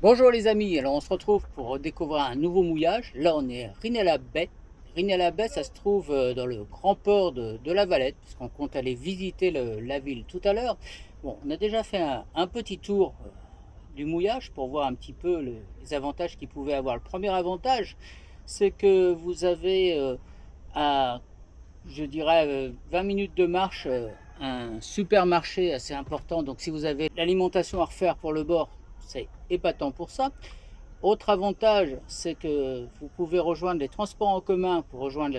Bonjour les amis, alors on se retrouve pour découvrir un nouveau mouillage. Là on est à Rinella-Baie. Rinella-Baie, ça se trouve dans le grand port de la Valette, puisqu'on compte aller visiter la ville tout à l'heure. Bon, on a déjà fait un petit tour du mouillage pour voir un petit peu les avantages qu'il pouvait avoir. Le premier avantage, c'est que vous avez à, je dirais, 20 minutes de marche, un supermarché assez important. Donc si vous avez l'alimentation à refaire pour le bord, c'est épatant pour ça. Autre avantage, c'est que vous pouvez rejoindre les transports en commun pour rejoindre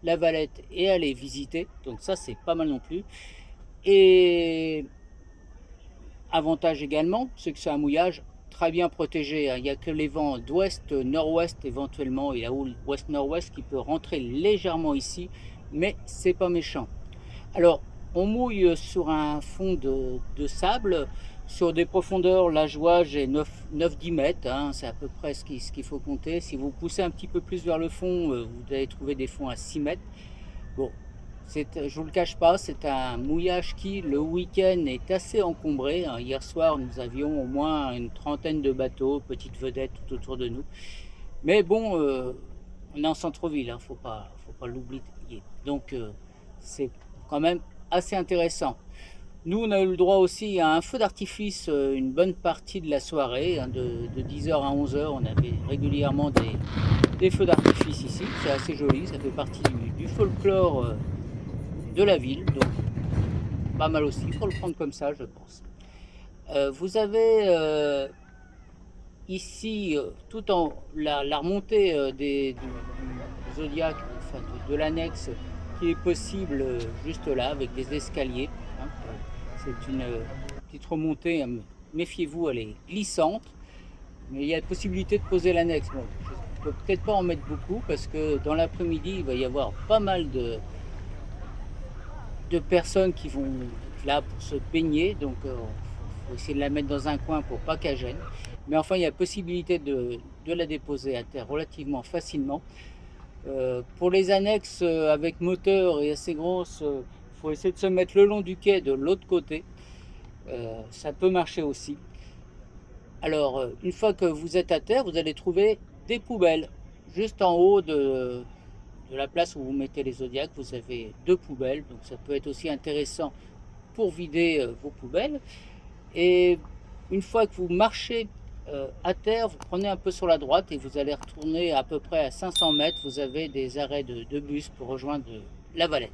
la Valette et aller visiter. Donc ça, c'est pas mal non plus. Et avantage également, c'est que c'est un mouillage très bien protégé. Il n'y a que les vents d'ouest, nord-ouest éventuellement, et la houle ouest-nord-ouest qui peut rentrer légèrement ici, mais c'est pas méchant. Alors, on mouille sur un fond de sable, sur des profondeurs, là je vois j'ai 9-10 mètres, hein, c'est à peu près ce qu'il faut compter. Si vous poussez un petit peu plus vers le fond, vous allez trouver des fonds à 6 mètres. Bon, je vous le cache pas, c'est un mouillage qui, le week-end, est assez encombré. Hier soir, nous avions au moins une trentaine de bateaux, petites vedettes tout autour de nous. Mais bon, on est en centre-ville, hein, faut pas l'oublier. Donc, c'est quand même assez intéressant. Nous, on a eu le droit aussi à un feu d'artifice une bonne partie de la soirée, hein, de 10h à 11h. On avait régulièrement des feux d'artifice ici. C'est assez joli, ça fait partie du folklore de la ville. Donc, pas mal aussi, il faut le prendre comme ça, je pense. Vous avez ici, tout en la remontée du zodiaque, enfin de l'annexe, qui est possible juste là, avec des escaliers. Hein. C'est une petite remontée, hein, méfiez-vous, elle est glissante, mais il y a la possibilité de poser l'annexe. Bon, je ne peux peut-être pas en mettre beaucoup, parce que dans l'après-midi, il va y avoir pas mal de personnes qui vont là pour se baigner, donc faut essayer de la mettre dans un coin pour pas qu'elle gêne. Mais enfin, il y a possibilité de la déposer à terre relativement facilement. Pour les annexes avec moteur et assez grosses, il faut essayer de se mettre le long du quai de l'autre côté. Ça peut marcher aussi. Alors, une fois que vous êtes à terre, vous allez trouver des poubelles. Juste en haut de la place où vous mettez les zodiacs, vous avez deux poubelles. Donc ça peut être aussi intéressant pour vider vos poubelles. Et une fois que vous marchez à terre, vous prenez un peu sur la droite et vous allez retourner à peu près à 500 mètres. Vous avez des arrêts de bus pour rejoindre la Valette.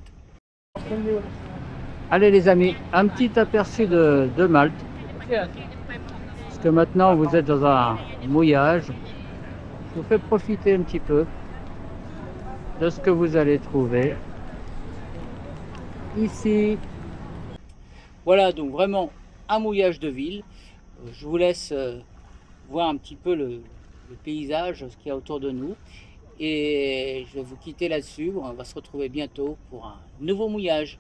Allez les amis, un petit aperçu de Malte. Parce que maintenant vous êtes dans un mouillage. Je vous fais profiter un petit peu de ce que vous allez trouver ici. Voilà, donc vraiment un mouillage de ville. Je vous laisse voir un petit peu le paysage, ce qu'il y a autour de nous. Et je vais vous quitter là-dessus. On va se retrouver bientôt pour un nouveau mouillage.